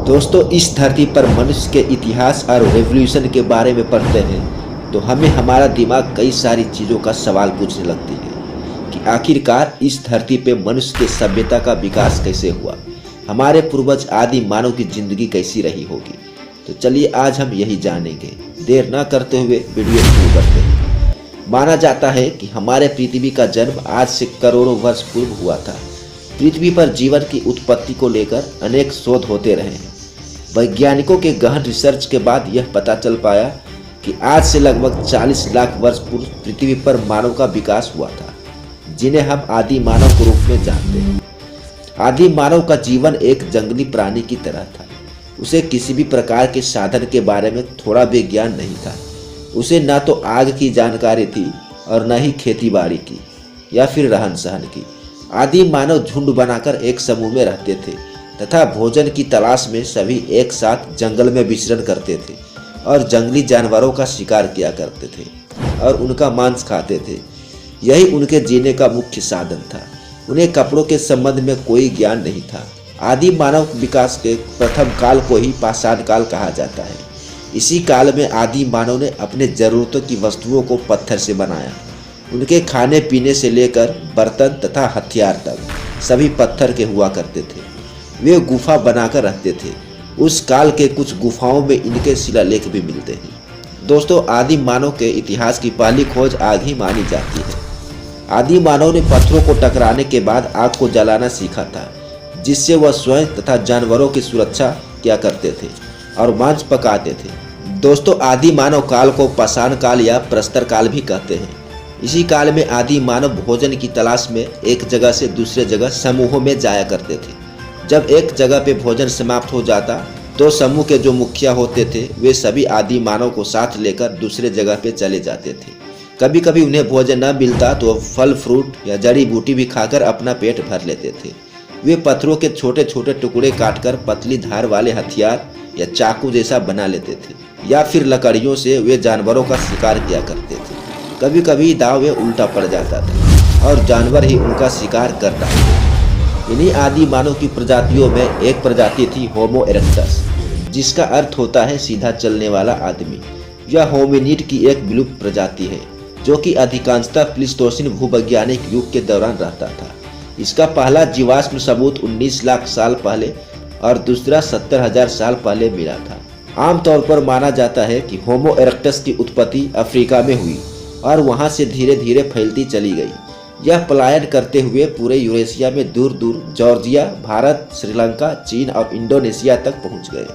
दोस्तों, इस धरती पर मनुष्य के इतिहास और रेवोल्यूशन के बारे में पढ़ते हैं तो हमें हमारा दिमाग कई सारी चीज़ों का सवाल पूछने लगती है कि आखिरकार इस धरती पे मनुष्य के सभ्यता का विकास कैसे हुआ, हमारे पूर्वज आदि मानव की जिंदगी कैसी रही होगी। तो चलिए आज हम यही जानेंगे। देर ना करते हुए वीडियो शुरू करते हैं। माना जाता है कि हमारे पृथ्वी का जन्म आज से करोड़ों वर्ष पूर्व हुआ था। पृथ्वी पर जीवन की उत्पत्ति को लेकर अनेक शोध होते रहे हैं। वैज्ञानिकों के गहन रिसर्च के बाद यह पता चल पाया कि आज से लगभग 40 लाख वर्ष पूर्व पृथ्वी पर मानव का विकास हुआ था, जिन्हें हम आदि मानव के रूप में जानते हैं। आदि मानव का जीवन एक जंगली प्राणी की तरह था। उसे किसी भी प्रकार के साधन के बारे में थोड़ा भी ज्ञान नहीं था। उसे न तो आग की जानकारी थी और न ही खेती बाड़ी की या फिर रहन सहन की। आदि मानव झुंड बनाकर एक समूह में रहते थे तथा भोजन की तलाश में सभी एक साथ जंगल में विचरण करते थे और जंगली जानवरों का शिकार किया करते थे और उनका मांस खाते थे। यही उनके जीने का मुख्य साधन था। उन्हें कपड़ों के संबंध में कोई ज्ञान नहीं था। आदि मानव विकास के प्रथम काल को ही पाषाण काल कहा जाता है। इसी काल में आदि मानव ने अपने जरूरतों की वस्तुओं को पत्थर से बनाया। उनके खाने पीने से लेकर बर्तन तथा हथियार तक सभी पत्थर के हुआ करते थे। वे गुफा बनाकर रहते थे। उस काल के कुछ गुफाओं में इनके शिलालेख भी मिलते हैं। दोस्तों, आदि मानव के इतिहास की पहली खोज आग ही मानी जाती है। आदि मानव ने पत्थरों को टकराने के बाद आग को जलाना सीखा था, जिससे वह स्वयं तथा जानवरों की सुरक्षा किया करते थे और मांस पकाते थे। दोस्तों, आदि मानव काल को पाषाण काल या प्रस्तर काल भी कहते हैं। इसी काल में आदि मानव भोजन की तलाश में एक जगह से दूसरे जगह समूहों में जाया करते थे। जब एक जगह पे भोजन समाप्त हो जाता तो समूह के जो मुखिया होते थे वे सभी आदि मानव को साथ लेकर दूसरे जगह पे चले जाते थे। कभी कभी उन्हें भोजन न मिलता तो फल फ्रूट या जड़ी बूटी भी खाकर अपना पेट भर लेते थे। वे पत्थरों के छोटे छोटे टुकड़े काटकर पतली धार वाले हथियार या चाकू जैसा बना लेते थे या फिर लकड़ियों से वे जानवरों का शिकार किया करते थे। कभी कभी दाव में उल्टा पड़ जाता था और जानवर ही उनका शिकार कर डालते। इन्हीं आदि मानव की प्रजातियों में एक प्रजाति थी होमो इरेक्टस, जिसका अर्थ होता है सीधा चलने वाला आदमी। यह होमिनिड की एक विलुप्त प्रजाति है जो कि अधिकांशतः प्लीस्टोसिन भूवैज्ञानिक युग के दौरान रहता था। इसका पहला जीवाश्म सबूत 19 लाख साल पहले और दूसरा 70,000 साल पहले मिला था। आमतौर पर माना जाता है कि होमो इरेक्टस की उत्पत्ति अफ्रीका में हुई और वहां से धीरे धीरे फैलती चली गई। यह पलायन करते हुए पूरे यूरेशिया में दूर दूर जॉर्जिया, भारत, श्रीलंका, चीन और इंडोनेशिया तक पहुंच गए।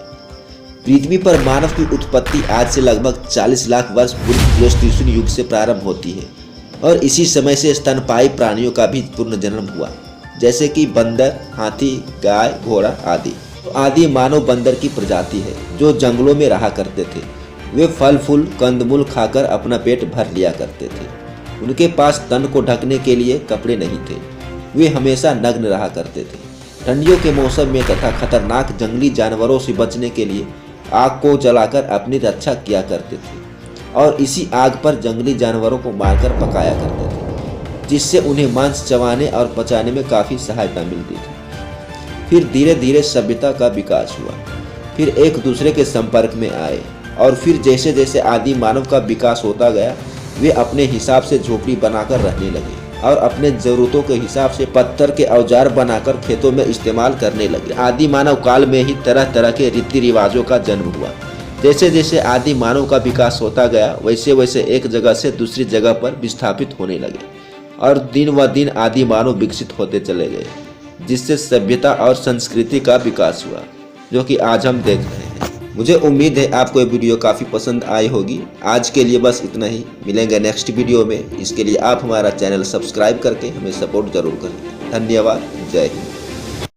पृथ्वी पर मानव की उत्पत्ति आज से लगभग 40 लाख वर्ष पूर्व प्लीस्टोसिन युग से प्रारंभ होती है और इसी समय से स्तनपायी प्राणियों का भी पुनर्जन्म हुआ, जैसे कि बंदर, हाथी, गाय, घोड़ा आदि। आदि मानव बंदर की प्रजाति है जो जंगलों में रहा करते थे। वे फल फूल कंदमूल खाकर अपना पेट भर लिया करते थे। उनके पास तन को ढकने के लिए कपड़े नहीं थे। वे हमेशा नग्न रहा करते थे। ठंडियों के मौसम में तथा खतरनाक जंगली जानवरों से बचने के लिए आग को जलाकर अपनी रक्षा किया करते थे और इसी आग पर जंगली जानवरों को मारकर पकाया करते थे, जिससे उन्हें मांस चबाने और पचाने में काफ़ी सहायता मिलती थी। फिर धीरे धीरे सभ्यता का विकास हुआ। फिर एक दूसरे के संपर्क में आए और फिर जैसे जैसे आदि मानव का विकास होता गया वे अपने हिसाब से झोपड़ी बनाकर रहने लगे और अपने जरूरतों के हिसाब से पत्थर के औजार बनाकर खेतों में इस्तेमाल करने लगे। आदि मानव काल में ही तरह तरह के रीति रिवाजों का जन्म हुआ। जैसे जैसे आदि मानव का विकास होता गया वैसे वैसे एक जगह से दूसरी जगह पर विस्थापित होने लगे और दिन व दिन आदि मानव विकसित होते चले गए, जिससे सभ्यता और संस्कृति का विकास हुआ, जो कि आज हम देख रहे हैं। मुझे उम्मीद है आपको ये वीडियो काफ़ी पसंद आई होगी। आज के लिए बस इतना ही। मिलेंगे नेक्स्ट वीडियो में। इसके लिए आप हमारा चैनल सब्सक्राइब करके हमें सपोर्ट जरूर करें। धन्यवाद। जय हिंद।